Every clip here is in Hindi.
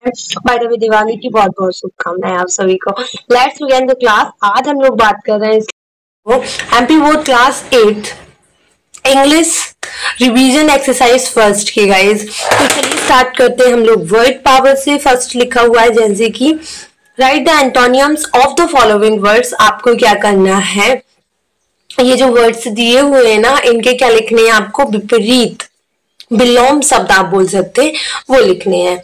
बाय द वे दिवाली की बहुत बहुत शुभकामनाएं आप सभी को। Let's begin the class. आज हम लोग बात कर रहे हैं MP board class 8 English revision exercise first की गाइज। तो चलिए स्टार्ट करते हैं हम लोग वर्ड पावर से। फर्स्ट लिखा हुआ है जैसे कि right the एंटोनियम्स of the following words. आपको क्या करना है, ये जो वर्ड्स दिए हुए हैं ना, इनके क्या लिखने हैं आपको, विपरीत विलोम शब्द आप बोल सकते हैं वो लिखने हैं।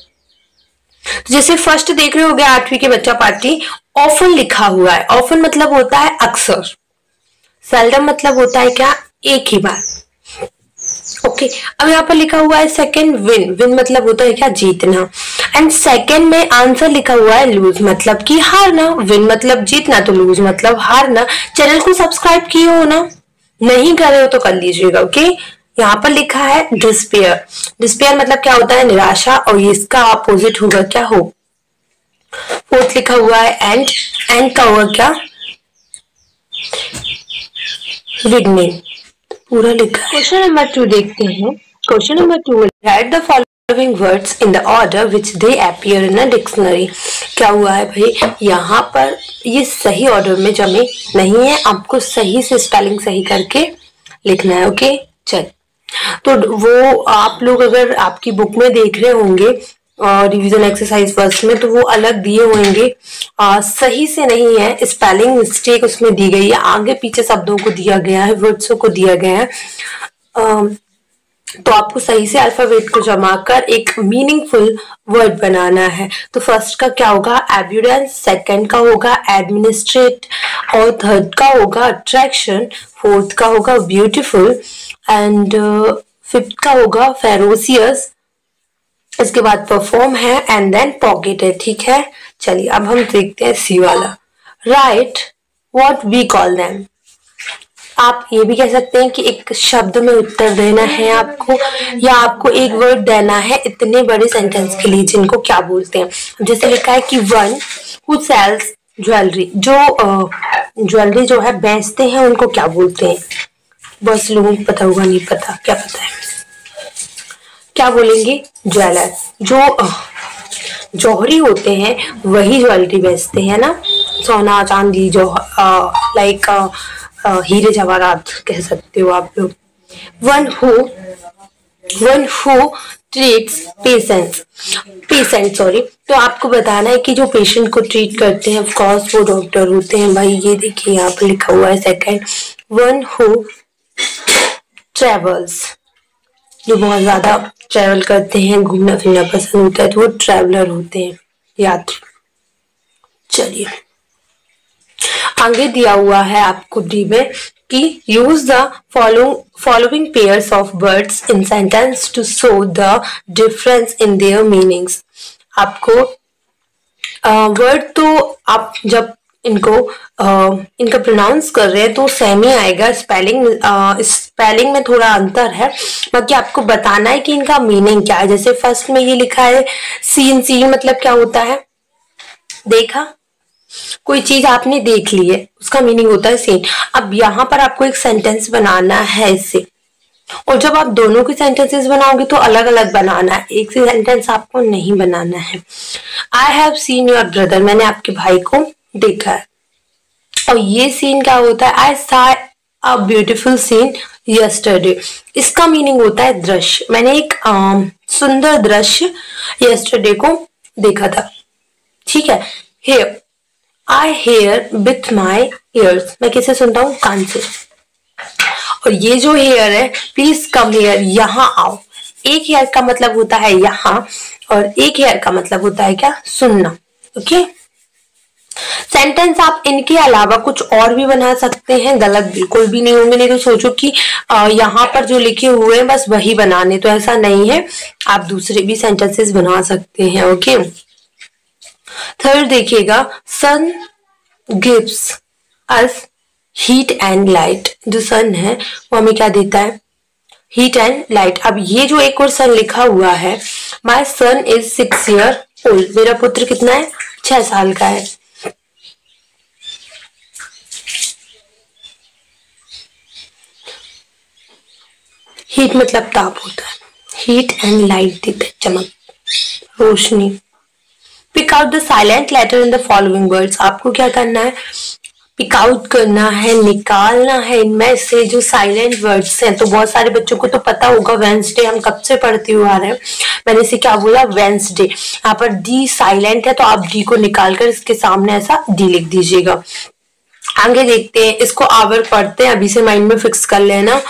जैसे फर्स्ट देख रहे हो गया 8वीं के बच्चा पार्टी, ऑफन लिखा हुआ है। ऑफन मतलब होता है अक्सर, सेल्डम मतलब होता है क्या, एक ही बार। ओके, अब यहाँ पर लिखा हुआ है सेकंड विन। विन मतलब होता है क्या, जीतना। एंड सेकंड में आंसर लिखा हुआ है लूज मतलब कि हारना। विन मतलब जीतना तो लूज मतलब हारना। चैनल को सब्सक्राइब किए हो ना, नहीं कर रहे हो तो कर लीजिएगा। ओके, यहाँ पर लिखा है डिस्पेयर। डिस्पेयर मतलब क्या होता है, निराशा, और इसका अपोजिट होगा क्या, होप। फोर्थ लिखा हुआ है एंड। एंड का होगा क्या, विगनिंग। पूरा लिखा है। क्वेश्चन नंबर 2 देखते हैं। Question number 2, right the following words in the order which they appear in a dictionary. क्या हुआ है भाई, यहाँ पर ये सही ऑर्डर में जमे नहीं है, आपको सही से स्पेलिंग सही करके लिखना है। ओके, चल तो वो आप लोग अगर आपकी बुक में देख रहे होंगे रिवीजन एक्सरसाइज फर्स्ट में, तो वो अलग दिए होंगे, सही से नहीं है, स्पेलिंग मिस्टेक उसमें दी गई है, आगे पीछे शब्दों को दिया गया है, वर्ड्सों को दिया गया है। तो आपको सही से अल्फाबेट को जमा कर एक मीनिंगफुल वर्ड बनाना है। तो फर्स्ट का क्या होगा, एब्यूडेंस। सेकंड का होगा एडमिनिस्ट्रेट, और थर्ड का होगा अट्रैक्शन। फोर्थ का होगा ब्यूटीफुल, एंड फिफ्थ का होगा फेरोसियस। इसके बाद परफॉर्म है, एंड देन पॉकेट है। ठीक है, चलिए अब हम देखते हैं सी वाला। Right what we call them. आप ये भी कह सकते हैं कि एक शब्द में उत्तर देना है आपको, या आपको एक वर्ड देना है इतने बड़े सेंटेंस के लिए, जिनको क्या बोलते हैं। जैसे लिखा है कि वन हु सेल्स ज्वेलरी। जो ज्वेलरी जो है बेचते हैं उनको क्या बोलते हैं, बस लोगों को पता होगा, नहीं पता, क्या पता है, क्या बोलेंगे, ज्वेलर। जो जौहरी होते हैं वही ज्वेलरी बेचते हैं ना, सोना चांदी, जो लाइक हीरे जवाहरात कह सकते हो आप लोग। One who treats patient sorry. तो आपको बताना है कि जो पेशेंट को ट्रीट करते हैं, ऑफ कोर्स वो डॉक्टर होते हैं भाई। ये देखिए यहाँ पर लिखा हुआ है सेकंड। वन हु ट्रेवल्स, जो बहुत ज्यादा ट्रेवल करते हैं, घूमना फिरना पसंद होता है, तो वो ट्रेवलर होते हैं, यात्री। चलिए आगे दिया हुआ है आपको डी में कि use the following pairs of words in sentence to show the difference in their meanings. आपको वर्ड तो आप जब इनको इनका प्रोनाउंस कर रहे हैं तो सेम ही आएगा, स्पेलिंग में थोड़ा अंतर है, बाकी आपको बताना है कि इनका मीनिंग क्या है। जैसे फर्स्ट में ये लिखा है सीन। सीन मतलब क्या होता है, देखा, कोई चीज आपने देख ली है, उसका मीनिंग होता है सीन। अब यहाँ पर आपको एक सेंटेंस बनाना है इससे, और जब आप दोनों के सेंटेंसेस बनाओगे तो अलग अलग बनाना है, एक से सेंटेंस आपको नहीं बनाना है। I have seen your brother, मैंने आपके भाई को देखा है। और ये सीन क्या होता है, आई सा अ ब्यूटीफुल सीन यस्टरडे। इसका मीनिंग होता है दृश्य। मैंने एक सुंदर दृश्य यस्टरडे को देखा था। ठीक है, hear, I hear with my ears, मैं किसे सुनता हूँ, कान से। और ये जो हेयर है, प्लीज कम हेयर, यहाँ आओ। एक हेयर का मतलब होता है यहाँ, और एक हेयर का मतलब होता है क्या, सुनना। ओके, सेंटेंस आप इनके अलावा कुछ और भी बना सकते हैं, गलत बिल्कुल भी नहीं होंगे। नहीं तो सोचो कि यहाँ पर जो लिखे हुए हैं बस वही बनाने, तो ऐसा नहीं है, आप दूसरे भी सेंटेंसेस बना सकते हैं। ओके, थर्ड देखिएगा, sun gives us heat and light. जो सन है वो हमें क्या देता है, हीट एंड लाइट। अब ये जो एक और सन लिखा हुआ है, माई सन इज 6 ईयर ओल्ड, मेरा पुत्र कितना है, 6 साल का है। हीट मतलब ताप होता है, हीट एंड लाइट देते हैं, चमक, रोशनी। Pick out the silent letter in the following words. आपको क्या करना है, पिक आउट करना है, निकालना है इनमें से जो साइलेंट वर्ड्स हैं। तो बहुत सारे बच्चों को तो पता होगा, वेंसडे हम कब से पढ़ते हुए आ रहे हैं, मैंने इसे क्या बोला, वेंसडे। यहाँ पर डी साइलेंट है तो आप डी को निकालकर इसके सामने ऐसा डी लिख दीजिएगा। आगे देखते हैं, इसको आवर पढ़ते हैं, अभी से माइंड में फिक्स कर लेना।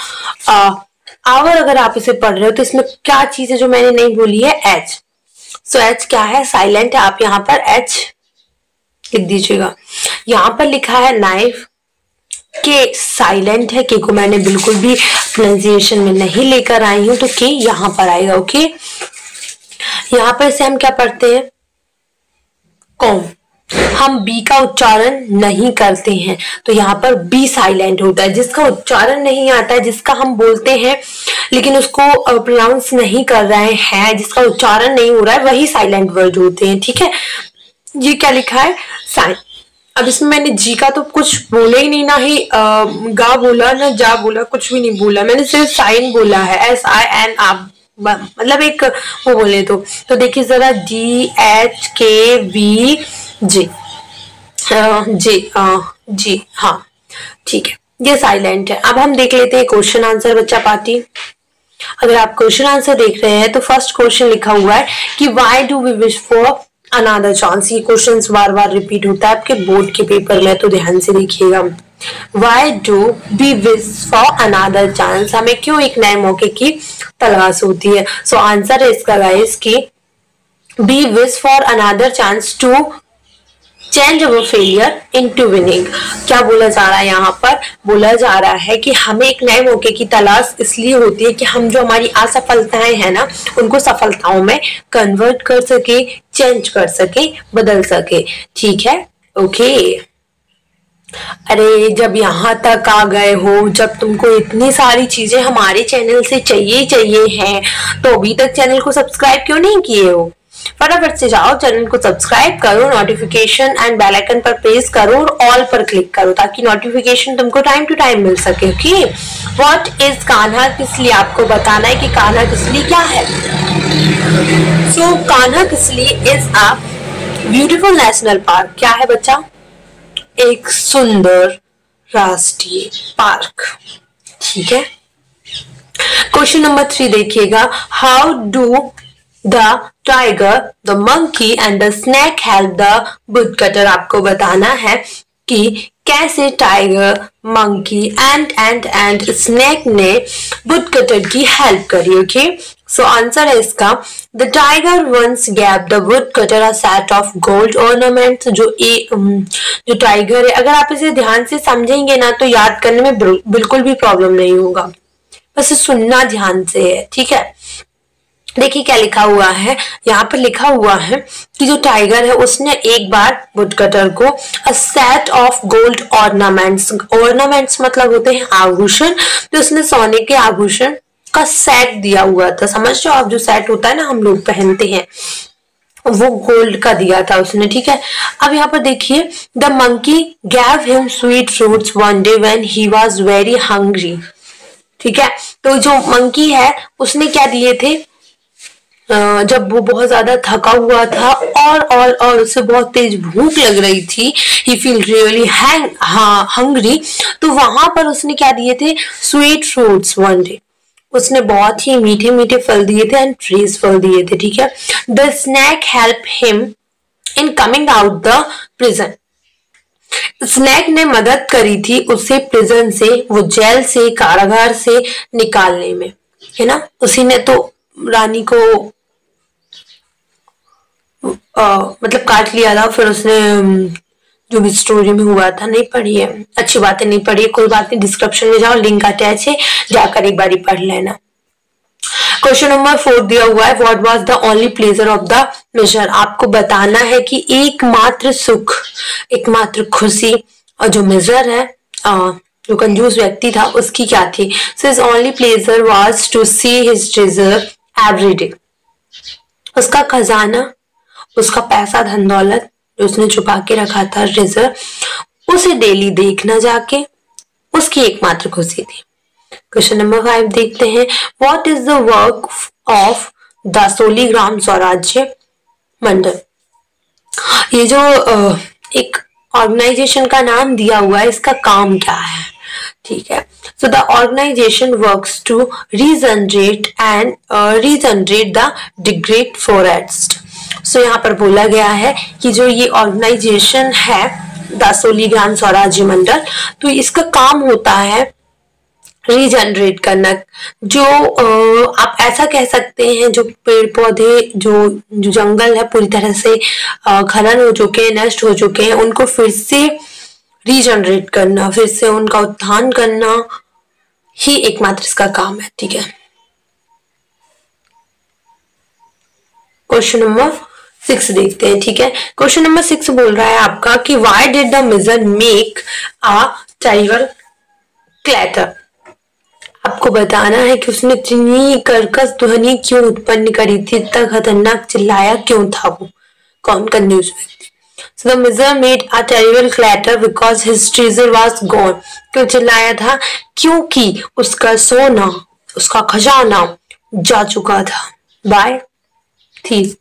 आवर अगर आप इसे पढ़ रहे हो तो इसमें क्या चीज है जो मैंने नहीं बोली है, एच। सो एच क्या है, साइलेंट है, आप यहाँ पर एच लिख दीजिएगा। यहाँ पर लिखा है नाइफ, के साइलेंट है, के को मैंने बिल्कुल भी प्रोनाउंसिएशन में नहीं लेकर आई हूं, तो के यहाँ पर आएगा। ओके, यहाँ पर से हम क्या पढ़ते हैं, कॉम। हम बी का उच्चारण नहीं करते हैं तो यहाँ पर बी साइलेंट होता है। जिसका उच्चारण नहीं आता है, जिसका हम बोलते हैं लेकिन उसको प्रोनाउंस नहीं कर रहे हैं, जिसका उच्चारण नहीं हो रहा है, वही साइलेंट वर्ड होते हैं। ठीक है, ये क्या लिखा है, साइन। अब इसमें मैंने जी का तो कुछ बोला ही नहीं, ना ही गा बोला ना जा बोला, कुछ भी नहीं बोला, मैंने सिर्फ साइन बोला है, SIN। आप मतलब एक वो बोले तो देखिए जरा, DHKV जी जी, हाँ ठीक है, ये साइलेंट है। अब हम देख लेते हैं क्वेश्चन आंसर बच्चा पार्टी। अगर आप क्वेश्चन आंसर देख रहे हैं तो फर्स्ट क्वेश्चन लिखा हुआ है कि why do we wish for another chance. ये क्वेश्चन बार बार रिपीट होता है आपके बोर्ड के पेपर में, तो ध्यान से देखिएगा। Why do we wish for another chance, हमें क्यों एक नए मौके की तलाश होती है। सो आंसर है इसका गाइस कि we wish for another chance to change our failure into winning. क्या बोला जा रहा है यहाँ पर, बोला जा रहा है कि हमें एक नए मौके की तलाश इसलिए होती है कि हम जो हमारी असफलताएं हैं ना, उनको सफलताओं में कन्वर्ट कर सके, चेंज कर सके, बदल सके। ठीक है, ओके। अरे जब यहाँ तक आ गए हो, जब तुमको इतनी सारी चीजें हमारे चैनल से चाहिए हैं, तो अभी तक चैनल को सब्सक्राइब क्यों नहीं किए हो, फटाफट से जाओ चैनल को सब्सक्राइब करो, नोटिफिकेशन एंड बेल आइकन पर प्रेस करो और ऑल पर क्लिक करो ताकि नोटिफिकेशन तुमको टाइम टू टाइम मिल सके। Okay, what is Kanha Kisli, आपको बताना है कि कान्हा किसली क्या है। So Kanha Kisli is a beautiful national park. क्या है बच्चा, एक सुंदर राष्ट्रीय पार्क। ठीक है, क्वेश्चन नंबर 3 देखिएगा, how do The tiger, the monkey and the snake help the woodcutter। आपको बताना है कि कैसे टाइगर, मंकी एंड स्नेक ने वुडकटर की हेल्प करी। ओके, सो आंसर है इसका, the tiger once gave the woodcutter a set of gold ornaments. जो टाइगर है, अगर आप इसे ध्यान से समझेंगे ना तो याद करने में बिल्कुल भी प्रॉब्लम नहीं होगा, बस सुनना ध्यान से है। ठीक है, देखिए क्या लिखा हुआ है, यहाँ पर लिखा हुआ है कि जो टाइगर है उसने एक बार वुडकटर को अ set of gold ornaments, ornaments मतलब होते हैं आभूषण, तो उसने सोने के आभूषण का सेट दिया हुआ था। समझ रहे हो आप, जो सेट होता है ना हम लोग पहनते हैं, वो गोल्ड का दिया था उसने। ठीक है, अब यहाँ पर देखिए, the monkey gave him sweet fruits one day when he was very hungry. ठीक है, तो जो मंकी है उसने क्या दिए थे, जब वो बहुत ज्यादा थका हुआ था और उसे बहुत तेज भूख लग रही थी, ही फील रियली हंग्री, तो वहां पर उसने क्या दिए थे, स्वीट फ्रूट्स वन डे, उसने बहुत ही मीठे मीठे फल दिए थे एंड ट्रीज फल दिए थे। ठीक है, the snake help him in coming out the prison. Snake ने मदद करी थी उसे प्रिजन से, वो जेल से, कारागार से निकालने में, है ना। उसी ने तो रानी को मतलब काट लिया था, फिर उसने जो भी स्टोरी में हुआ था, नहीं पढ़ी है, अच्छी बात है नहीं पढ़ी है, कोई बात नहीं, डिस्क्रिप्शन में जाओ, लिंक अटैच है, जाकर एक बारी पढ़ लेना। क्वेश्चन नंबर 4 दिया हुआ है, what was the only pleasure of the miser. आपको बताना है कि एकमात्र सुख, एकमात्र खुशी, और जो मिजर है, जो कंजूस व्यक्ति था, उसकी क्या थी। So his only pleasure was to see his treasure every day. उसका खजाना, उसका पैसा धन दौलत जो उसने छुपा के रखा था, ट्रेजर, उसे डेली देखना जाके उसकी एकमात्र खुशी थी। क्वेश्चन नंबर 5 देखते हैं, what is the work of the Soligram Swarajya Mandal. ये जो एक ऑर्गेनाइजेशन का नाम दिया हुआ है, इसका काम क्या है, ठीक है। So the organisation works to regenerate the degrade forest. So यहाँ पर बोला गया है कि जो ये ऑर्गेनाइजेशन है द सोलीग्राम स्वराज्य मंडल, तो इसका काम होता है रीजनरेट करना। जो आप ऐसा कह सकते हैं, जो पेड़ पौधे, जो जंगल है पूरी तरह से खनन हो चुके हैं, नष्ट हो चुके हैं, उनको फिर से रीजनरेट करना, फिर से उनका उत्थान करना ही एकमात्र इसका काम है, ठीक है। क्वेश्चन नंबर 6 देखते हैं, ठीक है। क्वेश्चन नंबर 6 बोल रहा है आपका कि why did the miser make a terrible clatter. आपको बताना है कि उसने इतनी कर्कश ध्वनि क्यों उत्पन्न करी थी, इतना खतरनाक चिल्लाया क्यों था वो, कौन कंफ्यूज व्यक्ति। So the miser made a terrible clatter because his treasure was gone। क्यों चिल्लाया था, क्योंकि उसका सोना, उसका खजाना जा चुका था by thief।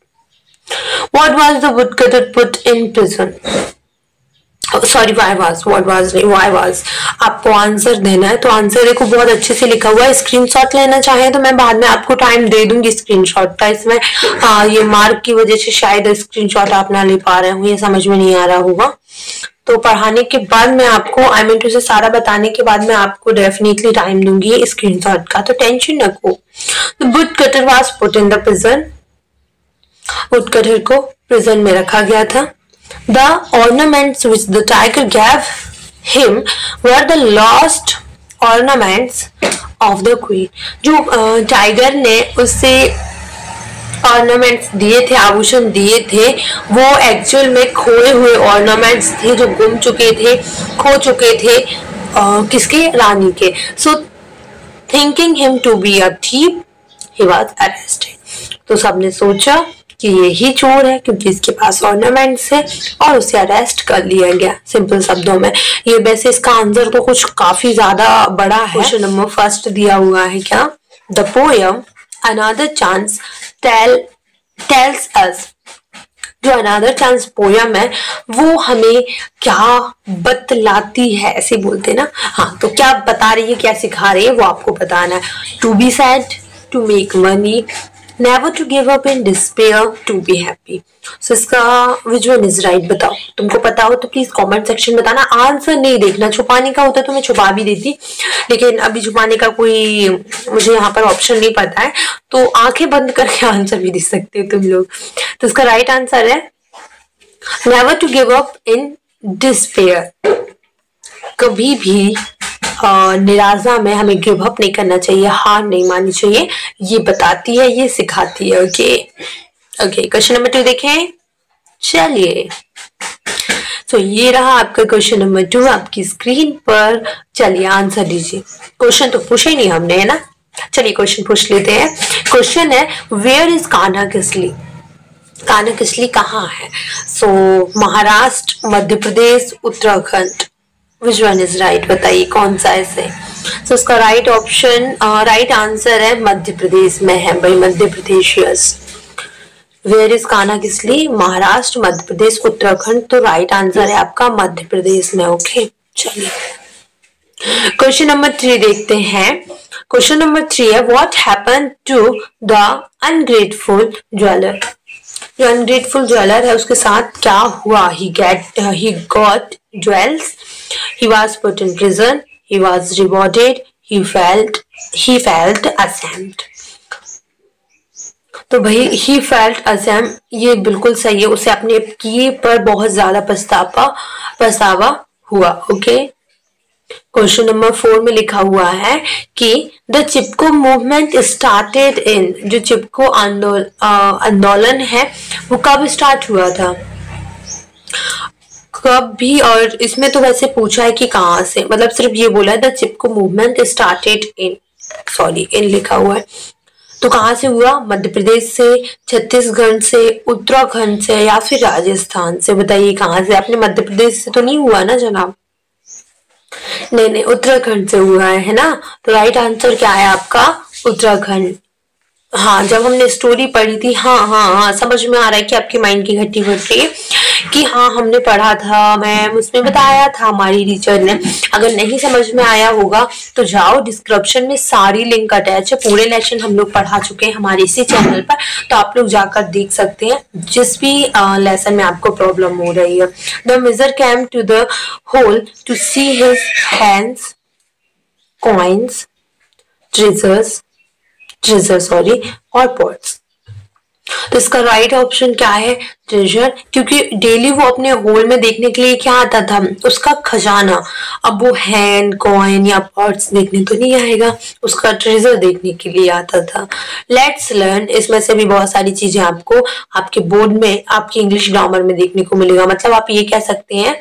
What was the woodcutter put in prison? Sorry why was आपको आंसर देना है, तो आंसर देखो बहुत अच्छे से लिखा हुआ है। स्क्रीनशॉट लेना चाहे तो मैं बाद में आपको टाइम दे दूंगी स्क्रीनशॉट का। इसमें ये मार्क की वजह से शायद स्क्रीनशॉट आप ना ले पा रहे हो, ये समझ में नहीं आ रहा होगा। तो पढ़ाने के बाद मैं आपको I-2 से सारा बताने के बाद मैं आपको डेफिनेटली टाइम दूंगी स्क्रीनशॉट का, तो टेंशन रखो। The woodcutter was put in the prison। Woodcutter को प्रिजन में रखा गया था। The ornaments which the tiger gave him were the lost ornaments of the queen। जो टाइगर ने उससे ऑर्नामेंट्स दिए थे, आभूषण दिए थे, वो एक्चुअल में खोए हुए ऑर्नामेंट्स थे, जो गुम चुके थे, खो चुके थे किसके, रानी के। So thinking him to be a thief he was arrested. तो सबने सोचा कि ये ही चोर है क्योंकि इसके पास ऑर्नामेंट्स है, और उसे अरेस्ट कर लिया गया। सिंपल शब्दों में ये, वैसे इसका आंसर तो कुछ काफी ज्यादा बड़ा है। क्वेश्चन नंबर 1 दिया हुआ है क्या, the poem another chance tells us. जो अनदर चांस पोयम है वो हमें क्या बतलाती है, ऐसे बोलते हैं ना, हाँ, तो क्या बता रही है, क्या सिखा रही है, वो आपको बताना है। To be sad, to make money, never to give up in despair, to be happy। So इसका which one is right बताओ। तुमको पता हो तो प्लीज कमेंट सेक्शन में बताना। आंसर नहीं देखना, छुपाने का होता तो मैं छुपा भी देती, लेकिन अभी छुपाने का कोई मुझे यहाँ पर ऑप्शन नहीं पता है, तो आंखें बंद करके आंसर भी दे सकते हो तुम लोग। तो इसका राइट आंसर है never to give up in despair। कभी भी निराशा में हमें गिव अप नहीं करना चाहिए, हार नहीं माननी चाहिए, ये बताती है, ये सिखाती है। ओके क्वेश्चन नंबर 2 देखें, चलिए। तो ये रहा आपका क्वेश्चन नंबर 2 आपकी स्क्रीन पर। चलिए आंसर दीजिए। क्वेश्चन तो पूछे नहीं हमने, है ना, चलिए क्वेश्चन पूछ लेते हैं। क्वेश्चन है वेयर इज कान्हा किसली। कान्हा किसली कहाँ है। सो Maharashtra, Madhya Pradesh, Uttarakhand, Which one is right बताइए, कौन सा ऐसे। So उसका राइट ऑप्शन, राइट आंसर है मध्य प्रदेश में है भाई, Madhya Pradesh. Yes, where is Kanha Kisli, Maharashtra, Madhya Pradesh, Uttarakhand, तो राइट आंसर है आपका मध्य प्रदेश में। ओके चलिए क्वेश्चन नंबर 3 देखते हैं। क्वेश्चन नंबर 3 है what happened to the ungrateful jeweller. जो अनग्रेटफुल ज्वेलर है उसके साथ क्या हुआ, he got jewels, he was put in prison, he was rewarded, he felt ashamed। तो भाई he felt ashamed ये बिल्कुल सही है, उसे अपने किए पर बहुत ज्यादा पछतावा हुआ। ओके क्वेश्चन नंबर 4 में लिखा हुआ है कि the Chipko movement started in. जो चिपको आंदोलन है वो कब स्टार्ट हुआ था, कब भी, और इसमें तो वैसे पूछा है कि कहाँ से, मतलब सिर्फ ये बोला है the Chipko movement started in, sorry इन लिखा हुआ है, तो कहाँ से हुआ, मध्य प्रदेश से, छत्तीसगढ़ से, उत्तराखंड से, या फिर राजस्थान से। बताइए कहाँ से, अपने मध्य प्रदेश से तो नहीं हुआ ना जनाब, नहीं उत्तराखंड से हुआ है ना। तो राइट आंसर क्या है आपका, उत्तराखंड। हाँ जब हमने स्टोरी पढ़ी थी, हाँ समझ में आ रहा है कि आपकी माइंड की घटी बढ़ रही है कि हाँ हमने पढ़ा था मैम, उसमें बताया था हमारी टीचर ने। अगर नहीं समझ में आया होगा तो जाओ, डिस्क्रिप्शन में सारी लिंक अटैच है, पूरे लेक्चर हम लोग पढ़ा चुके हैं हमारे इसी चैनल पर, तो आप लोग जाकर देख सकते हैं जिस भी लेसन में आपको प्रॉब्लम हो रही है। The miser came to the hole to see his hands, coins, treasure और पॉट्स। तो इसका राइट ऑप्शन क्या है? ट्रेजर, क्योंकि डेली वो अपने होल में देखने के लिए क्या आता था? उसका खजाना। अब वो हैंड, कॉइन या पॉट्स देखने तो नहीं आएगा, उसका ट्रेजर देखने के लिए आता था। लेट्स लर्न, इसमें से भी बहुत सारी चीजें आपको आपके बोर्ड में, आपकी इंग्लिश ग्रामर में देखने को मिलेगा। मतलब आप ये कह सकते हैं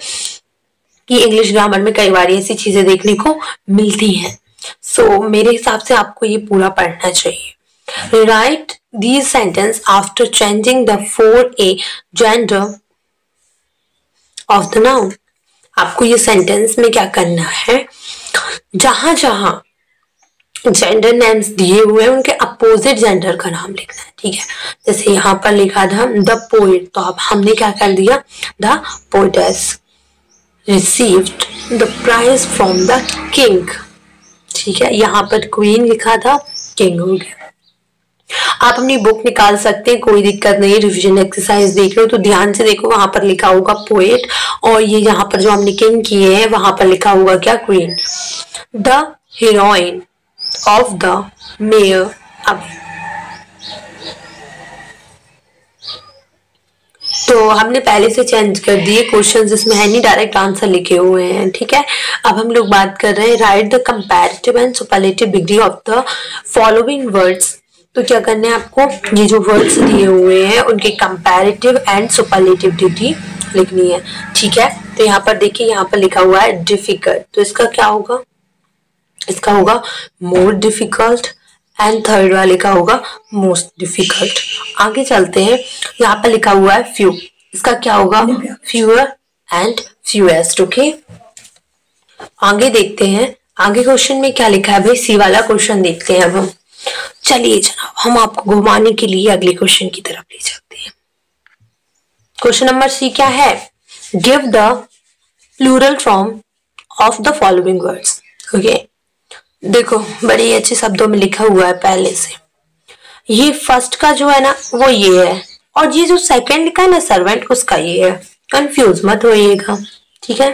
कि इंग्लिश ग्रामर में कई बार ऐसी चीजें देखने को मिलती हैं। सो मेरे हिसाब से आपको ये पूरा पढ़ना चाहिए। Write these sentences after changing the 4A gender of the noun. आपको ये सेंटेंस में क्या करना है, जहां जहां जेंडर नेम्स दिए हुए हैं उनके अपोजिट जेंडर का नाम लिखना है, ठीक है। जैसे यहाँ पर लिखा था द पोएट, तो अब हमने क्या कर दिया, the poetess received the prize from the king, ठीक है। यहाँ पर क्वीन लिखा था, किंग हो गया। आप अपनी बुक निकाल सकते हैं, कोई दिक्कत नहीं। रिवीजन एक्सरसाइज देख रहे हो तो ध्यान से देखो, वहां पर लिखा होगा पोएट, और ये यहाँ पर जो हमने किंग किए हैं वहां पर लिखा होगा क्या, queen. The heroine of the mayor, अब तो हमने पहले से चेंज कर दिए क्वेश्चन, जिसमें है नहीं, डायरेक्ट आंसर लिखे हुए हैं, ठीक है। अब हम लोग बात कर रहे हैं right the comparative and superlative degree of the following words. तो क्या करना है आपको, ये जो वर्ड्स दिए हुए हैं उनके कंपैरेटिव एंड सुपरलेटिव डिग्री लिखनी है, ठीक है। तो यहाँ पर देखिए, यहाँ पर लिखा हुआ है डिफिकल्ट, तो इसका क्या होगा, इसका होगा मोर डिफिकल्ट, एंड थर्ड वाले का होगा मोस्ट डिफिकल्ट। आगे चलते हैं, यहाँ पर लिखा हुआ है फ्यू, इसका क्या होगा, फ्यूअर एंड फ्यूएस्ट, ओके। आगे देखते हैं, आगे क्वेश्चन में क्या लिखा है भाई, सी वाला क्वेश्चन देखते हैं अब हम। चलिए जनाब, हम आपको घुमाने के लिए अगले क्वेश्चन की तरफ ले जाते हैं। क्वेश्चन नंबर सी क्या है, give the plural form of the following words, okay. देखो बड़े अच्छे शब्दों में लिखा हुआ है पहले से। ये फर्स्ट का जो है ना वो ये है, और ये जो सेकंड लिखा है ना सर्वेंट, उसका ये है, कंफ्यूज मत होइएगा, ठीक है।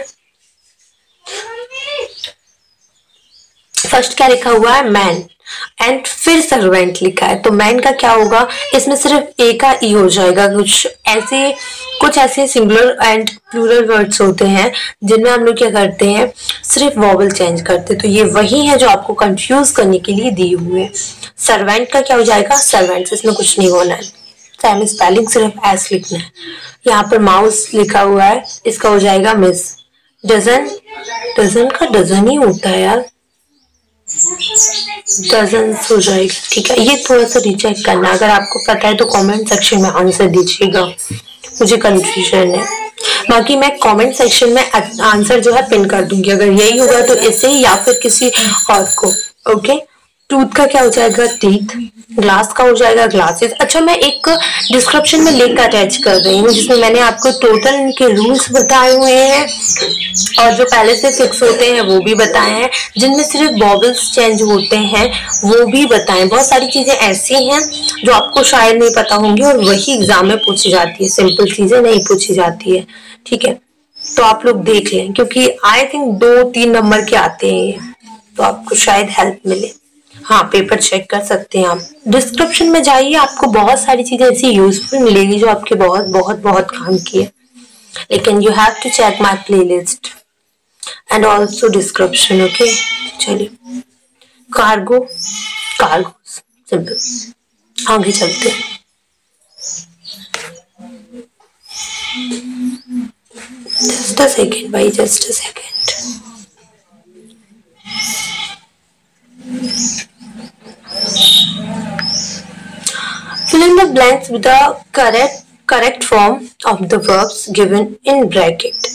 फर्स्ट क्या लिखा हुआ है, मैन, एंड फिर सर्वेंट लिखा है, तो मैन का क्या होगा, इसमें सिर्फ ए का ई हो जाएगा। कुछ ऐसे सिंगुलर एंड प्लूरल वर्ड्स होते हैं जिनमें हम लोग क्या करते हैं, सिर्फ वॉवल चेंज करते हैं, तो ये वही है जो आपको कंफ्यूज करने के लिए दिए हुए हैं। सर्वेंट का क्या हो जाएगा, सर्वेंट्स, इसमें कुछ नहीं होना है, सेम स्पेलिंग, सिर्फ एस लिखना है। यहाँ पर माउस लिखा हुआ है, इसका हो जाएगा मिस। डजन, डजन का डजन ही होता है यार, डजन्स हो जाएगा, ठीक है। ये थोड़ा सा रीचेक करना, अगर आपको पता है तो कमेंट सेक्शन में आंसर दीजिएगा, मुझे कंफ्यूजन है। बाकी मैं कमेंट सेक्शन में आंसर जो है पिन कर दूंगी, अगर यही होगा तो इसे या फिर किसी और को, ओके। टूथ का क्या हो जाएगा, टीथ। ग्लास का हो जाएगा ग्लासेस। अच्छा, मैं एक डिस्क्रिप्शन में लिंक अटैच कर रही हूँ जिसमें मैंने आपको टोटल इनके रूल्स बताए हुए हैं, और जो पहले से फिक्स होते हैं वो भी बताए हैं, जिनमें सिर्फ वॉवल्स चेंज होते हैं वो भी बताएं। बहुत सारी चीजें ऐसी हैं जो आपको शायद नहीं पता होंगी और वही एग्जाम में पूछी जाती है, सिंपल चीजें नहीं पूछी जाती है, ठीक है। तो आप लोग देख लें, क्योंकि आई थिंक 2-3 नंबर के आते हैं, तो आपको शायद हेल्प मिले। हाँ, पेपर चेक कर सकते हैं आप, डिस्क्रिप्शन में जाइए, आपको बहुत सारी चीजें ऐसी यूजफुल मिलेगी जो आपके बहुत बहुत बहुत काम की है। लेकिन you have to check my playlist and also description, okay. चलिए, कार्गो, कार्गो सिंपल, आगे चलते हैं। जस्ट अ सेकेंड भाई, just a second. Fill in the blanks with the correct form of the verbs given in bracket.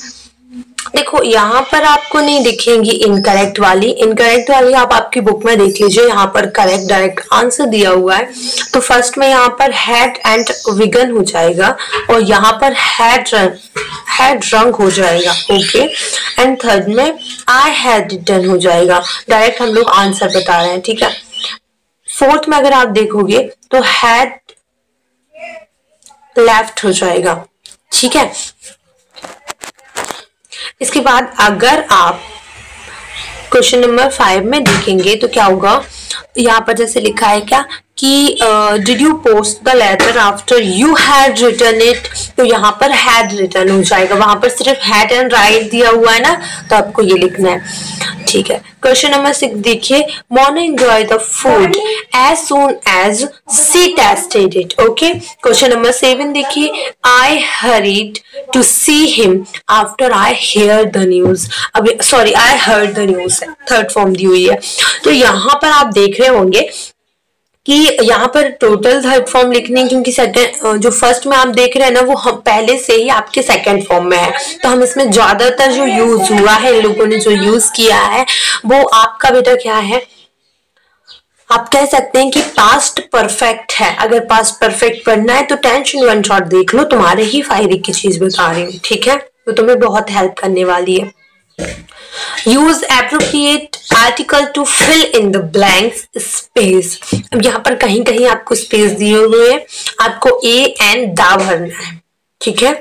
देखो यहाँ पर आपको नहीं दिखेंगी इनकरेक्ट वाली, इनकरेक्ट वाली आप आपकी बुक में देख लीजिए, यहाँ पर करेक्ट डायरेक्ट आंसर दिया हुआ है। तो फर्स्ट में यहाँ पर हैड एंड विगन हो जाएगा, और यहाँ पर हैड रन हैड रंग हो जाएगा, ओके। एंड थर्ड में आई हैड रिटन हो जाएगा, डायरेक्ट हम लोग आंसर बता रहे हैं, ठीक है। फोर्थ में अगर आप देखोगे तो हैड लेफ्ट हो जाएगा, ठीक है। इसके बाद अगर आप क्वेश्चन नंबर 5 में देखेंगे तो क्या होगा, यहाँ पर जैसे लिखा है क्या कि did you post the letter after you had written it, तो यहाँ पर हैड रिटन हो जाएगा, वहां पर सिर्फ हैड एंड राइट दिया हुआ है ना, तो आपको ये लिखना है, ठीक है। क्वेश्चन नंबर 6 देखिए, Mona enjoy the food as soon as she tasted it, okay. Question number 7 देखिए, I hurried to see him after I hear the news, अब sorry I heard the news, third form दी हुई है। तो यहाँ पर आप देख रहे होंगे कि यहाँ पर टोटल थर्ड फॉर्म लिखने, क्योंकि सेकंड जो फर्स्ट में आप देख रहे हैं ना वो हम पहले से ही आपके सेकंड फॉर्म में है, तो हम इसमें ज्यादातर जो यूज हुआ है, इन लोगों ने जो यूज किया है वो आपका बेटा क्या है, आप कह सकते हैं कि पास्ट परफेक्ट है। अगर पास्ट परफेक्ट पढ़ना है तो टेंशन वन शॉट देख लो, तुम्हारे ही फायदे की चीज बता रही हूँ, ठीक है, तो तुम्हें बहुत हेल्प करने वाली है। Use appropriate article to fill in the blank space, अब यहाँ पर कहीं कहीं आपको स्पेस दिए हुए हैं, आपको ए एंड दा भरना है, ठीक है।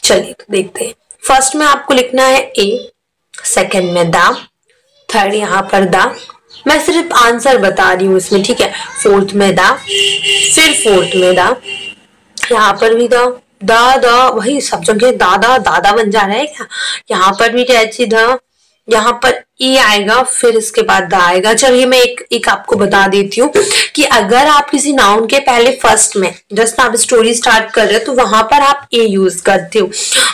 चलिए तो देखते हैं, फर्स्ट में आपको लिखना है ए, सेकंड में दा, थर्ड यहाँ पर दा, मैं सिर्फ आंसर बता रही हूँ इसमें, ठीक है। फोर्थ में दा, फिर फोर्थ में दा, यहाँ पर भी दा, दा वही सब जगह दादा दादा बन जा रहा है क्या, यहाँ पर भी टैची दा, यहाँ पर ई आएगा, फिर इसके बाद दा आएगा। चलिए मैं एक आपको बता देती हूँ कि अगर आप किसी नाउन के पहले फर्स्ट में जस्ट आप स्टोरी स्टार्ट कर रहे हो तो वहां पर आप ए यूज करते हो,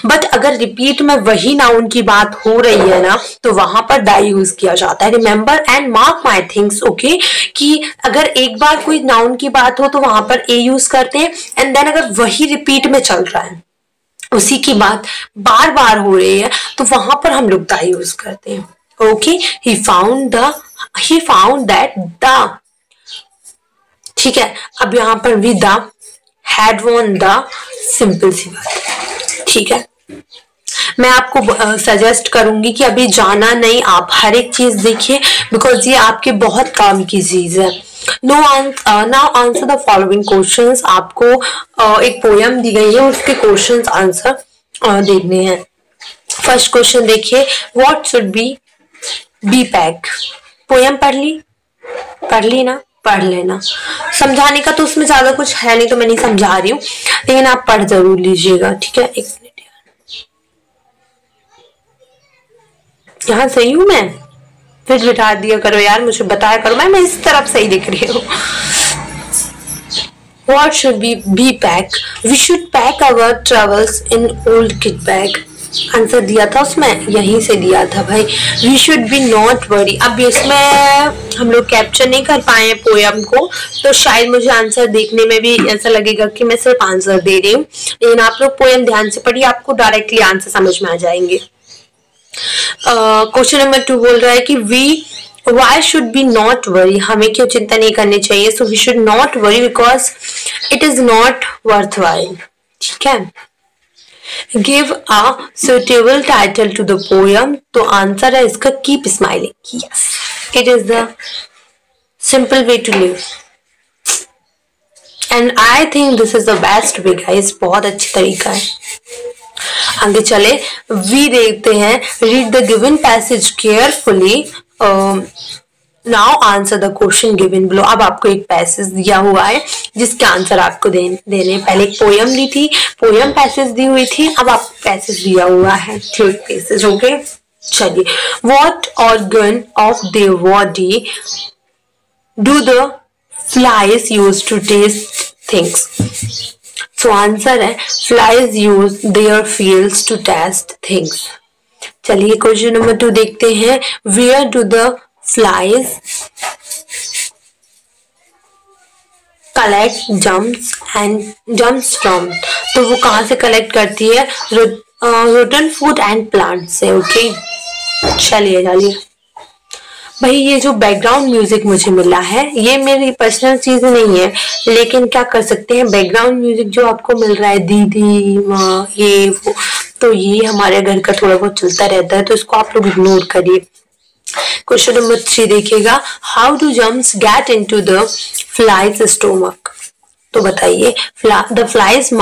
बट अगर रिपीट में वही नाउन की बात हो रही है ना तो वहां पर दा यूज किया जाता है। Remember and mark my things, okay, कि अगर एक बार कोई नाउन की बात हो तो वहां पर ए यूज करते हैं, एंड देन अगर वही रिपीट में चल रहा है, उसी की बात बार बार हो रही है, तो वहां पर हम लोग दा यूज करते हैं, okay. he found that the, ठीक है। अब यहाँ पर भी the, had won the, simple सी बात, ठीक है। मैं आपको सजेस्ट करूंगी कि अभी जाना नहीं, आप हर एक चीज देखिए, बिकॉज ये आपके बहुत काम की चीज है। Now answer the following questions, आपको एक पोयम दी गई है, उसके क्वेश्चंस आंसर देखने हैं। फर्स्ट क्वेश्चन देखिए, what should be pack, poem पढ़ ली ना, पढ़ लेना, समझाने का तो उसमें ज्यादा कुछ है नहीं तो मैं नहीं समझा रही हूँ, लेकिन आप पढ़ जरूर लीजिएगा, ठीक है। एक मिनट, यहाँ सही हूँ मैं, फिर बिठा दिया करो यार, मुझे बताया करो, मैं इस तरफ सही दिख रही हूँ। What should be pack? We should pack our travels in old kit bag. Answer दिया था उसमें, यहीं से दिया था भाई। We should be not worry। अब इसमें हम लोग कैप्चर नहीं कर पाए हैं पोयम को, तो शायद मुझे आंसर देखने में भी ऐसा लगेगा कि मैं सिर्फ आंसर दे रही हूँ, लेकिन आप लोग पोयम ध्यान से पढ़िए, आपको डायरेक्टली आंसर समझ में आ जाएंगे। क्वेश्चन नंबर 2 बोल रहा है कि why should we not worry, हमें क्यों चिंता नहीं करनी चाहिए। so we should not worry because it is not worthwhile, ठीक है। give a suitable title to the poem, तो आंसर है इसका keep smiling, yes, it is the simple way to live and I think this is the best way guys, बहुत अच्छा तरीका है। आगे चले, वी देखते हैं, read the given passage carefully, now answer the question given below. अब आपको एक पैसेज दिया हुआ है जिसके आंसर आपको देने, पहले एक पोयम दी थी, पोयम पैसेज दी हुई थी, अब आपको पैसेज दिया हुआ है, थ्योरी पैसेज, ओके। चलिए, what organ of the body do the flies use to taste things, तो आंसर है flies use their feels to taste things. चलिए क्वेश्चन नंबर 2 देखते हैं, where do the flies collect germs from, तो वो कहाँ से कलेक्ट करती है, रोटन फूड एंड प्लांट से, ओके। चलिए भाई ये जो बैकग्राउंड म्यूजिक मुझे मिला है ये मेरी पर्सनल चीज नहीं है, लेकिन क्या कर सकते हैं, बैकग्राउंड म्यूजिक जो आपको मिल रहा है दीदी माँ ये वो, तो ये हमारे घर का थोड़ा बहुत चलता रहता है, तो इसको आप लोग इग्नोर करिए। क्वेश्चन नंबर 3 देखिएगा, how do germs get into the flies stomach. तो बताइए, the flies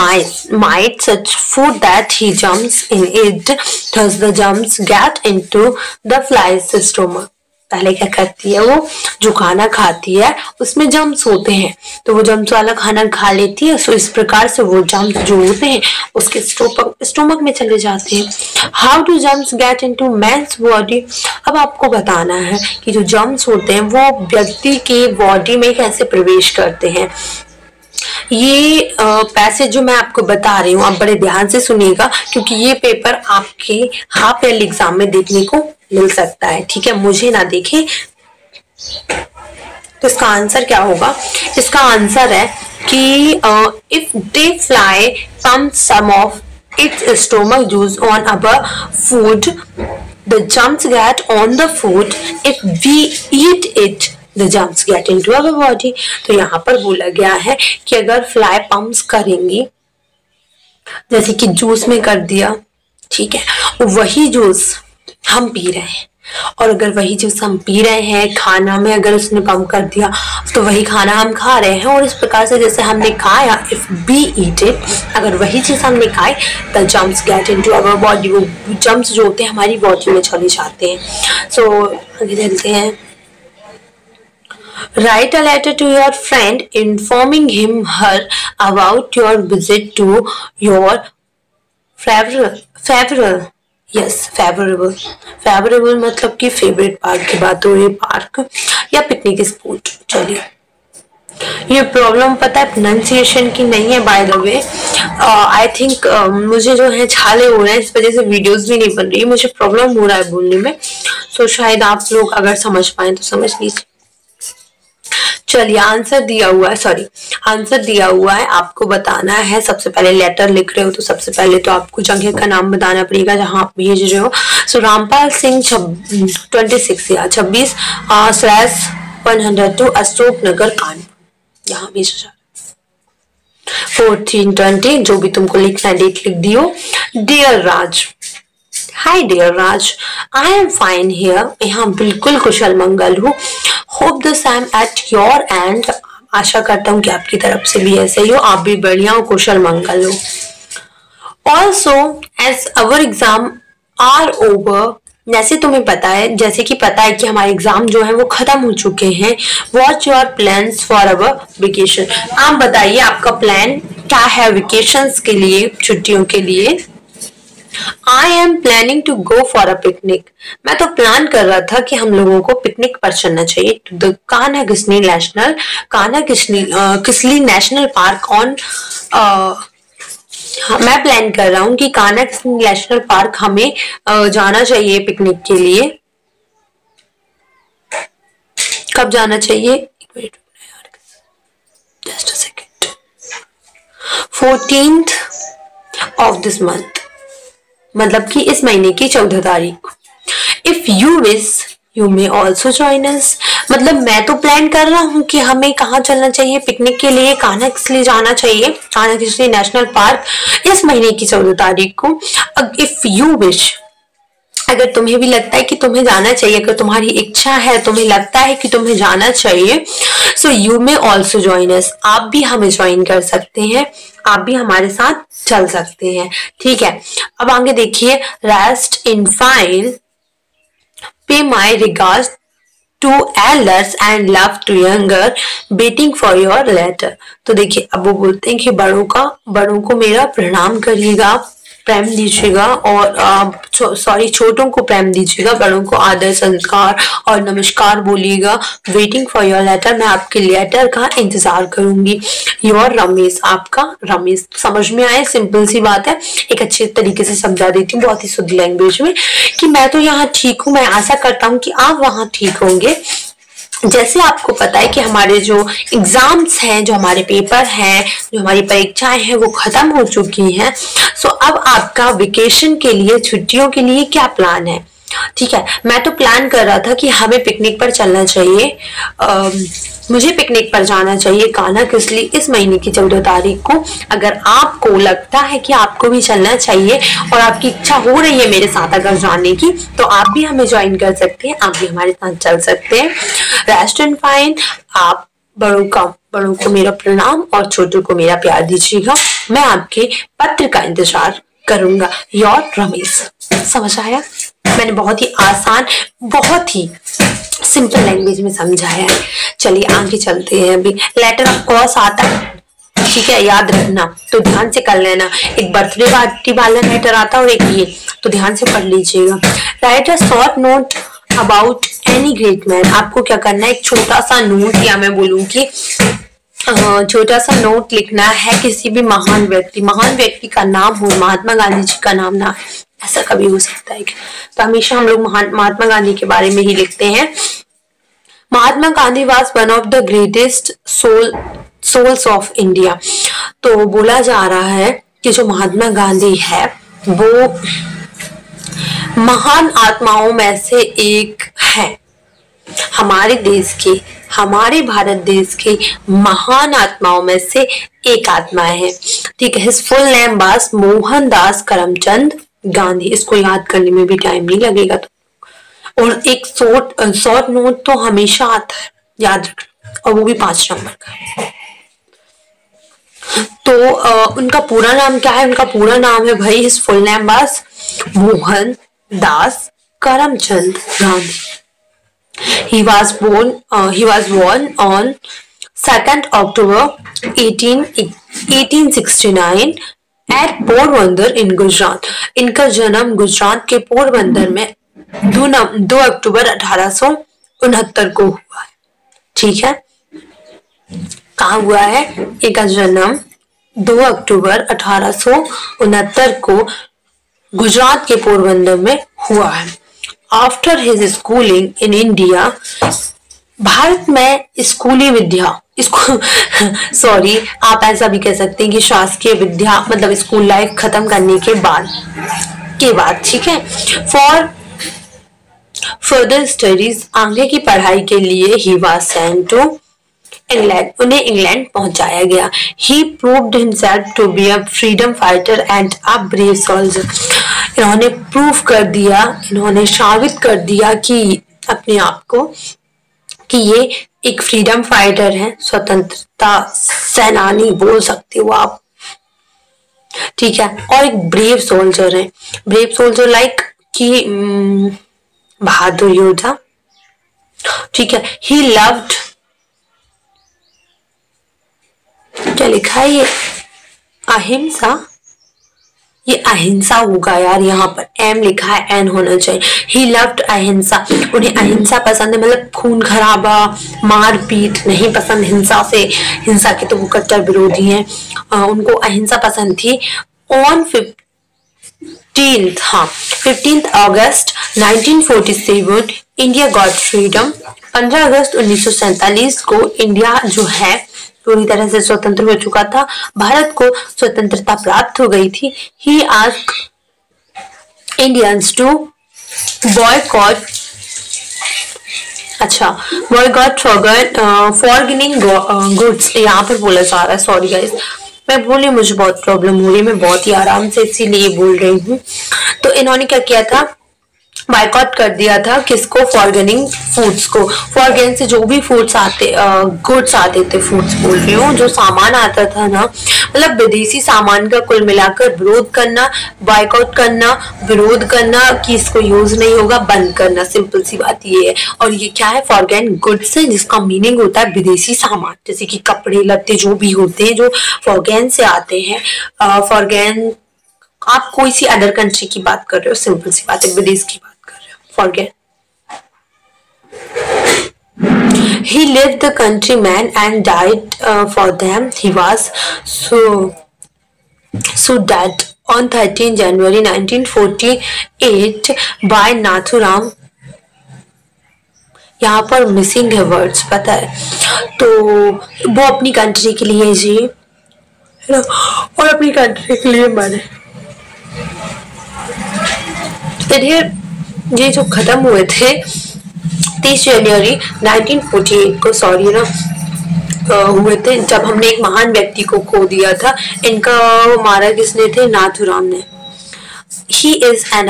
might such food that he jumps in it, thus the germs get into the fly's stomach। पहले क्या करती है, वो जो खाना खाती है उसमें जम्स होते हैं, तो वो जम्स वाला खाना खा लेती है, सो इस प्रकार से वो जम्स जो होते हैं उसके स्टोमक में चले जाते हैं। How do germs get into man's body. अब आपको बताना है कि जो जम्स होते हैं वो व्यक्ति की बॉडी में कैसे प्रवेश करते हैं। ये पैसेज जो मैं आपको बता रही हूँ आप बड़े ध्यान से सुनिएगा, क्योंकि ये पेपर आपके हाफ ईयरली एग्जाम में देखने को मिल सकता है, ठीक है, मुझे ना देखें। तो इसका आंसर क्या होगा, इसका आंसर है कि if the fly pump some of its stomach juice on our food, the germs get on the food, if we eat it the germs get into our body। तो यहाँ पर बोला गया है कि अगर फ्लाई पम्प्स करेंगी, जैसे कि जूस में कर दिया, ठीक है, वही जूस हम पी रहे हैं, और अगर वही जूस हम पी रहे हैं खाना में अगर उसने पंप कर दिया तो वही खाना हम खा रहे हैं, और इस प्रकार से जैसे हमने खाया, इफ वी ईट इट, अगर वही चीज हमने खाई, the germs get into our body, वो जम्स जो होते हैं हमारी बॉडी में चले जाते हैं। सो आगे चलते हैं। Write a letter to your friend informing him her about your visit to your favorable मतलब कि फेवरेट पार्क की बात हो रही है, पार्क या पिकनिक स्पॉट। चलिए, ये प्रॉब्लम पता है प्रोनाउंसिएशन की नहीं है, by the way I think मुझे जो है छाले हो रहे हैं, इस वजह से वीडियोस भी नहीं बन रही है, मुझे प्रॉब्लम हो रहा है बोलने में। सो शायद आप लोग अगर समझ पाए तो समझ लीजिए। चलिए, आंसर दिया हुआ है, आपको बताना है। सबसे पहले लेटर लिख रहे हो तो सबसे पहले तो आपको जगह का नाम बताना पड़ेगा जहां आप भेज रहे हो। सो रामपाल सिंह 26/102 अशोक नगर कानपुर, यहाँ भेजा जा रहा है। 1420 जो भी तुमको लिखना है डेट लिख दियो। Dear Raj, hi dear Raj, I am fine here, यहाँ बिल्कुल कुशल मंगल हूँ। Hope the same at your end, आशा करता हूँ कि आपकी तरफ से भी ऐसे ही हो, आप भी बढ़िया हो, कुशल मंगल हो। Also as our exam are over, जैसे तुम्हें पता है, जैसे कि पता है कि हमारे एग्जाम जो है वो खत्म हो चुके हैं। What's your plans for our vacation, आप बताइए आपका प्लान क्या है वेकेशंस के लिए, छुट्टियों के लिए। I am planning to go for a picnic, मैं तो प्लान कर रहा था कि हम लोगों को पिकनिक पर चलना चाहिए। to the Kanha Kisli national park on, मैं प्लान कर रहा हूँ कि कान्हा-किसली नेशनल पार्क हमें जाना चाहिए पिकनिक के लिए। कब जाना चाहिए, just a second, 14th of this month, मतलब कि इस महीने की 14 तारीख। If you wish you may also join us, मतलब मैं तो प्लान कर रहा हूँ कि हमें कहाँ चलना चाहिए पिकनिक के लिए, कान्हा-किसली जाना चाहिए, कान्हा-किसली नेशनल पार्क इस महीने की 14 तारीख को। इफ यू विश, अगर तुम्हें भी लगता है कि तुम्हें जाना चाहिए, अगर तुम्हारी इच्छा है, तुम्हें लगता है कि तुम्हें जाना चाहिए, so you may also join us, आप भी हमें ज्वाइन कर सकते हैं, आप भी हमारे साथ चल सकते हैं, ठीक है। अब आगे देखिए, rest in fine, pay my regards to elders and love to younger, waiting for your letter. तो देखिए, अब वो बोलते हैं कि बड़ों को मेरा प्रणाम करिएगा, प्रेम दीजिएगा, और छोटों को प्रेम दीजिएगा, बड़ों को आदर संस्कार और नमस्कार बोलिएगा। वेटिंग फॉर योर लेटर, मैं आपके लेटर का इंतजार करूंगी। योर रमेश, आपका रमेश। समझ में आए, सिंपल सी बात है, एक अच्छे तरीके से समझा देती हूँ बहुत ही शुद्ध लैंग्वेज में, कि मैं तो यहाँ ठीक हूँ, मैं आशा करता हूँ कि आप वहाँ ठीक होंगे। जैसे आपको पता है कि हमारे जो एग्जाम्स हैं, जो हमारे पेपर हैं, जो हमारी परीक्षाएं हैं, वो खत्म हो चुकी हैं। सो अब आपका वेकेशन के लिए, छुट्टियों के लिए क्या प्लान है? ठीक है, मैं तो प्लान कर रहा था कि हमें पिकनिक पर चलना चाहिए। मुझे पिकनिक पर जाना चाहिए। गाना किस लिए? इस महीने की 14 तारीख को। अगर आपको लगता है कि आपको भी चलना चाहिए और आपकी इच्छा हो रही है मेरे साथ अगर जाने की, तो आप भी हमें ज्वाइन कर सकते हैं, आप भी हमारे साथ चल सकते हैं। Rest and fine. आप बड़ों को मेरा प्रणाम और छोटों को मेरा प्यार दीजिएगा। मैं आपके पत्र का इंतजार करूंगा। योर रमेश। समझ आया? मैंने बहुत ही आसान, बहुत ही सिंपल लैंग्वेज में समझाया है। चलिए आगे चलते हैं। अभी लेटर ऑफ कोर्स आता है, ठीक है, याद रखना, तो ध्यान से कर लेना। एक बर्थडे पार्टी वाला लेटर आता है और एक ये, तो ध्यान से पढ़ लीजिएगा। Right a short note about any great man. आपको क्या करना है? एक छोटा सा नोट, या मैं बोलूँ कि छोटा सा नोट लिखना है किसी भी महान व्यक्ति का नाम हो। महात्मा गांधी जी का नाम ना, ऐसा कभी हो सकता है? तो हमेशा हम लोग महात्मा गांधी के बारे में ही लिखते हैं। Mahatma Gandhi was one of the greatest souls of India. तो बोला जा रहा है कि जो महात्मा गांधी है वो महान आत्माओं में से एक है। हमारे देश के, हमारे भारत देश के महान आत्माओं में से एक आत्मा है। ठीक है। His full name was Mohandas Karamchand Gandhi. इसको याद करने में भी टाइम नहीं लगेगा। तो और एक शॉर्ट नोट तो हमेशा आता है, याद रखना, और वो भी 5 नंबर का। तो उनका पूरा नाम क्या है? उनका पूरा नाम है भाई, his full name was Mohandas Karamchand Gandhi. He was born on 2nd October 1869 at Porbandar in Gujarat. इनका जन्म गुजरात के पोरबंदर में 2 अक्टूबर 1869 को हुआ है। ठीक है, कहाँ हुआ है? इनका जन्म 2 अक्टूबर 1869 को गुजरात के पोरबंदर में हुआ है। After his schooling in India, Bharat में स्कूली विद्या, इसको सॉरी आप ऐसा भी कह सकते हैं कि शासकीय विद्या मतलब स्कूल लाइफ खत्म करने के बाद ठीक है, फॉर फर्दर स्टडीज, आगे की पढ़ाई के लिए ही वाज सेंट टू इंग्लैंड, उन्हें इंग्लैंड पहुंचाया गया। He proved himself to be a freedom fighter and a brave soldier. इन्होंने प्रूव कर दिया, इन्होंने साबित कर दिया कि अपने आप को कि ये एक फ्रीडम फाइटर है, स्वतंत्रता सेनानी बोल सकते हो आप। ठीक है, और एक ब्रेव सोल्जर है। ब्रेव सोल्जर लाइक कि बहादुर योद्धा। ठीक है, ही लव्ड, क्या लिखा है ये? अहिंसा, ये अहिंसा होगा यार, यहाँ पर एम लिखा है, एन होना चाहिए। ही लव्ड अहिंसा, उन्हें अहिंसा पसंद है, मतलब खून खराबा मारपीट नहीं पसंद। हिंसा के तो वो कट्टर विरोधी हैं। उनको अहिंसा पसंद थी। On 15 August 1947 India got freedom. 15 अगस्त 1947 को इंडिया जो है पूरी तरह से स्वतंत्र हो चुका था, भारत को स्वतंत्रता प्राप्त हो गई थी। He asked Indians to boycott, foreign goods, यहाँ पर बोला जा रहा है। सॉरी गाइस, मैं बोली मुझे बहुत प्रॉब्लम हो रही है, मैं बहुत ही आराम से इसीलिए बोल रही हूँ। तो इन्होंने क्या किया था? बाइकआउट कर दिया था किसको? फॉरगेनिंग फूड्स को। फॉरगेन से जो भी फूड्स आते, गुड्स आते थे, फूड्स बोल रही हूँ, जो सामान आता था ना, मतलब विदेशी सामान का कुल मिलाकर विरोध करना, बाइकआउट करना, विरोध करना कि इसको यूज नहीं होगा, बंद करना। सिंपल सी बात ये है। और ये क्या है? फॉरगेन गुड्स है, जिसका मीनिंग होता है विदेशी सामान, जैसे कि कपड़े लत्ते जो भी होते हैं जो फॉरगेन से आते हैं। फॉरगेन, आप कोई सी अदर कंट्री की बात कर रहे हो, सिंपल सी बात है, विदेश की बात कर रहे हो। Forget. He left the countrymen and died for them. He was so dead on 13 January 1948 by Nathuram। यहाँ पर मिसिंग है वर्ड्स, पता है। तो वो अपनी कंट्री के लिए जी और अपनी कंट्री के लिए मरे। ये जो खत्म हुए थे 30 जनवरी 1948 को, सॉरी ना, हुए थे, जब हमने एक महान व्यक्ति को खो दिया था। इनका मारा किसने थे? नाथूराम ने। He is an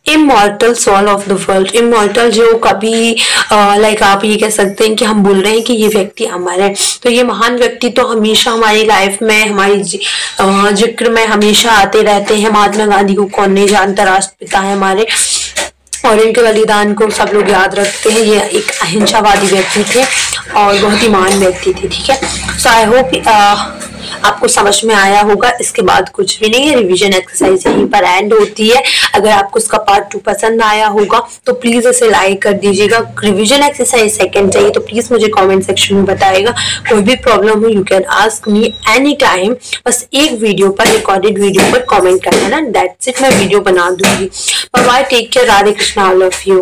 immortal soul of the world. Immortal जो कभी लाइक आप ये कह सकते हैं कि हम बोल रहे हैं कि ये व्यक्ति अमर है, तो ये महान व्यक्ति तो हमेशा हमारी लाइफ में, हमारी जिक्र में हमेशा आते रहते हैं। महात्मा गांधी को कौन नहीं जानता, राष्ट्रपिता है हमारे, और इनके बलिदान को सब लोग याद रखते हैं। ये एक अहिंसावादी व्यक्ति थे और बहुत ही महान व्यक्ति थे। ठीक है, सो आई होप आपको समझ में आया होगा। इसके बाद कुछ भी नहीं है, रिवीजन एक्सरसाइज यहीं पर एंड होती है। अगर आपको इसका पार्ट 2 पसंद आया होगा तो प्लीज इसे लाइक कर दीजिएगा। रिवीजन एक्सरसाइज सेकंड चाहिए तो प्लीज मुझे कमेंट सेक्शन में बताइएगा। कोई भी प्रॉब्लम हो you can ask me any time. बस एक वीडियो पर, रिकॉर्डेड वीडियो पर कमेंट करना ना, दैट्स इट, मैं वीडियो बना दूंगी। Bye bye, take care, Radhe Krishna, all of you.